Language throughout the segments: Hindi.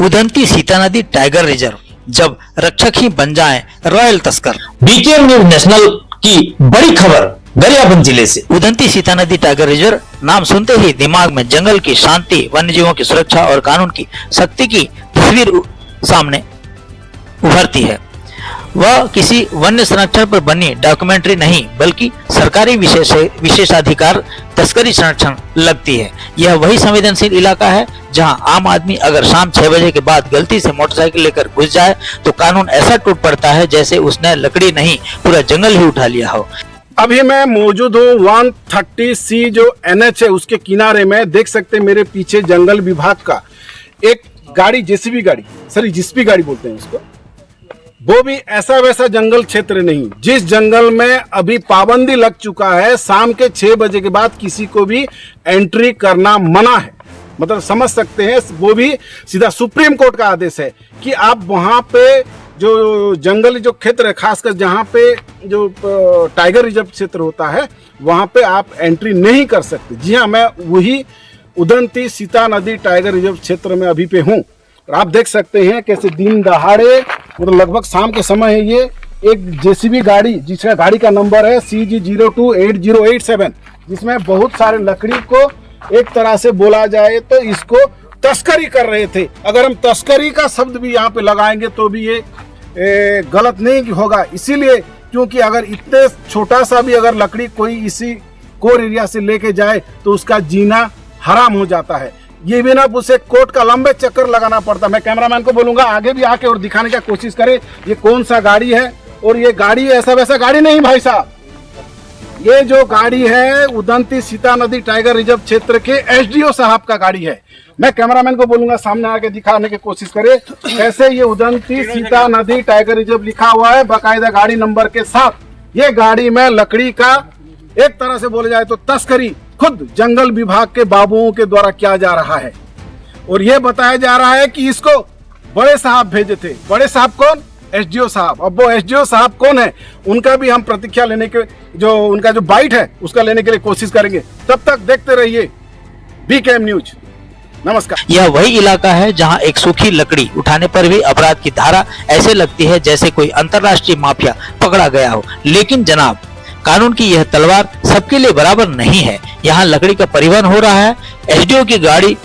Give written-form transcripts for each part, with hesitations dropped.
उदंती सीता नदी टाइगर रिजर्व, जब रक्षक ही बन जाएं रॉयल तस्कर। बीकेएम न्यूज नेशनल की बड़ी खबर गरियाबंद जिले से। उदंती सीता नदी टाइगर रिजर्व नाम सुनते ही दिमाग में जंगल की शांति, वन्यजीवों की सुरक्षा और कानून की सख्ती की तस्वीर सामने उभरती है। वह किसी वन्य संरक्षण पर बनी डॉक्यूमेंट्री नहीं, बल्कि सरकारी विशेषाधिकार तस्करी संरक्षण लगती है। यह वही संवेदनशील इलाका है जहां आम आदमी अगर शाम 6 बजे के बाद गलती से मोटरसाइकिल लेकर घुस जाए तो कानून ऐसा टूट पड़ता है जैसे उसने लकड़ी नहीं पूरा जंगल ही उठा लिया हो। अभी मैं मौजूद हूँ 130C जो NH है उसके किनारे में। देख सकते हैं मेरे पीछे जंगल विभाग का एक गाड़ी, जेसीबी गाड़ी, सॉरी जिसपी गाड़ी बोलते हैं उसको, वो भी ऐसा वैसा जंगल क्षेत्र नहीं, जिस जंगल में अभी पाबंदी लग चुका है, शाम के 6 बजे के बाद किसी को भी एंट्री करना मना है। मतलब समझ सकते हैं, वो भी सीधा सुप्रीम कोर्ट का आदेश है कि आप वहां पे जो जंगली जो क्षेत्र है, खासकर जहां पे जो टाइगर रिजर्व क्षेत्र होता है, वहां पे आप एंट्री नहीं कर सकते। जी हाँ, मैं वही उदंती सीता नदी टाइगर रिजर्व क्षेत्र में अभी पे हूँ। और आप देख सकते हैं कैसे दिन दहाड़े, मतलब लगभग शाम के समय है, ये एक जेसीबी गाड़ी, जिसका गाड़ी का नंबर है CG028087, जिसमें बहुत सारे लकड़ी को एक तरह से बोला जाए तो इसको तस्करी कर रहे थे। अगर हम तस्करी का शब्द भी यहाँ पे लगाएंगे तो भी ये गलत नहीं होगा, इसीलिए क्योंकि अगर इतने छोटा सा भी अगर लकड़ी कोई इसी कोर एरिया से लेके जाए तो उसका जीना हराम हो जाता है। ये भी ना उसे कोर्ट का लंबे चक्कर लगाना पड़ता। मैं कैमरामैन को बोलूंगा आगे भी आके और दिखाने की कोशिश करे ये कौन सा गाड़ी है। और ये गाड़ी ऐसा वैसा गाड़ी नहीं भाई साहब, ये जो गाड़ी है उदंती सीता नदी टाइगर रिजर्व क्षेत्र के SDO साहब का गाड़ी है। मैं कैमरामैन को बोलूंगा सामने आके दिखाने की कोशिश करे कैसे ये उदंती सीता नदी टाइगर रिजर्व लिखा हुआ है बाकायदा गाड़ी नंबर के साथ। ये गाड़ी में लकड़ी का एक तरह से बोले जाए तो तस्करी खुद जंगल विभाग के बाबुओं के द्वारा किया जा रहा है। और ये बताया जा रहा है कि इसको बड़े साहब भेजे थे। बड़े साहब कौन? SDO साहब। अब वो SDO साहब कौन है, उनका भी हम प्रतीक्षा लेने के, जो उनका जो बाइट है उसका लेने के लिए कोशिश करेंगे। तब तक देखते रहिए बीकेएम न्यूज। नमस्कार। यह वही इलाका है जहां एक सूखी लकड़ी उठाने पर भी अपराध की धारा ऐसे लगती है जैसे कोई अंतर्राष्ट्रीय माफिया पकड़ा गया हो। लेकिन जनाब, कानून की यह तलवार सबके लिए बराबर नहीं है। यहाँ लकड़ी का परिवहन हो रहा है SDO की गाड़ी,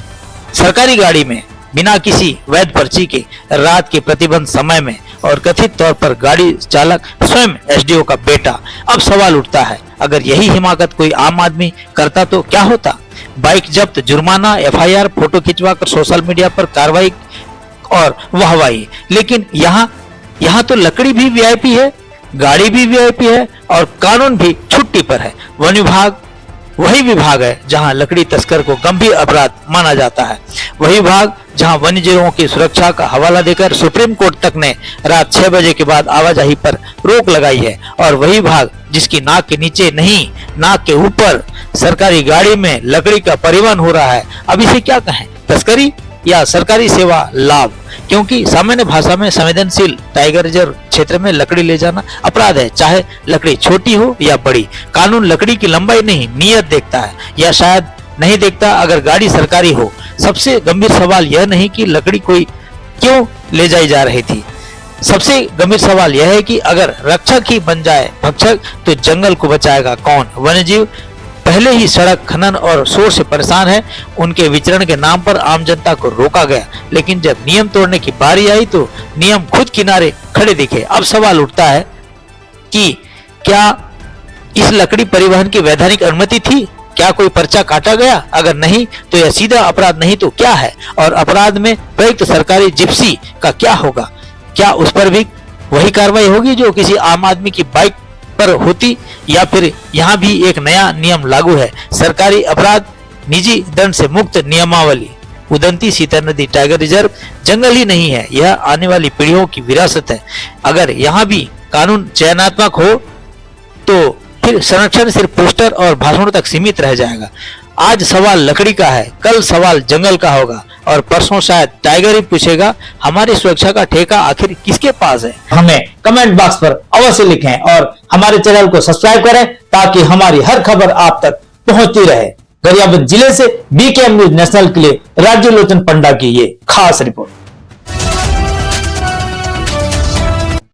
सरकारी गाड़ी में, बिना किसी वैध पर्ची के, रात के प्रतिबंध समय में, और कथित तौर पर गाड़ी चालक स्वयं SDO का बेटा। अब सवाल उठता है, अगर यही हिमाकत कोई आम आदमी करता तो क्या होता? बाइक जब्त, जुर्माना, FIR, फोटो खिंचवाकर सोशल मीडिया पर कार्रवाई और वाहवाही। लेकिन यहाँ तो लकड़ी भी VIP है, गाड़ी भी VIP है और कानून भी छुट्टी पर है। वन विभाग वही विभाग है जहां लकड़ी तस्कर को गंभीर अपराध माना जाता है। वही विभाग जहां वन्यजीवों की सुरक्षा का हवाला देकर सुप्रीम कोर्ट तक ने रात 6 बजे के बाद आवाजाही पर रोक लगाई है। और वही विभाग जिसकी नाक के नीचे नहीं, नाक के ऊपर सरकारी गाड़ी में लकड़ी का परिवहन हो रहा है। अब इसे क्या कहें, तस्करी या सरकारी सेवा लाभ? क्योंकि सामान्य भाषा में संवेदनशील टाइगर रिजर्व क्षेत्र में लकड़ी ले जाना अपराध है, चाहे लकड़ी छोटी हो या बड़ी। कानून लकड़ी की लंबाई नहीं, नियत देखता है, या शायद नहीं देखता अगर गाड़ी सरकारी हो। सबसे गंभीर सवाल यह नहीं कि लकड़ी कोई क्यों ले जाई जा रही थी, सबसे गंभीर सवाल यह है कि अगर रक्षक ही बन जाए भक्षक तो जंगल को बचाएगा कौन? वन्यजीव पहले ही सड़क खनन और शोर से परेशान है। उनके विचरण के नाम पर आम जनता को रोका गया, लेकिन जब नियम तोड़ने की बारी आई तो नियम खुद किनारे खड़े दिखे। अब सवाल उठता है कि क्या इस लकड़ी परिवहन की वैधानिक अनुमति थी? क्या कोई पर्चा काटा गया? अगर नहीं तो यह सीधा अपराध नहीं तो क्या है? और अपराध में प्रयुक्त सरकारी जिप्सी का क्या होगा? क्या उस पर भी वही कार्रवाई होगी जो किसी आम आदमी की बाइक पर होती, या फिर यहाँ भी एक नया नियम लागू है, सरकारी अपराध निजी दंड से मुक्त नियमावली? उदंती सीता नदी टाइगर रिजर्व जंगल ही नहीं है, यह आने वाली पीढ़ियों की विरासत है। अगर यहाँ भी कानून चयनात्मक हो तो फिर संरक्षण सिर्फ पोस्टर और भाषणों तक सीमित रह जाएगा। आज सवाल लकड़ी का है, कल सवाल जंगल का होगा और परसों शायद टाइगर ही पूछेगा हमारी सुरक्षा का ठेका आखिर किसके पास है? हमें कमेंट बॉक्स पर अवश्य लिखें और हमारे चैनल को सब्सक्राइब करें ताकि हमारी हर खबर आप तक पहुंचती रहे। गरियाबंद जिले से बीकेएम न्यूज नेशनल के लिए राज्य लोचन पंडा की ये खास रिपोर्ट।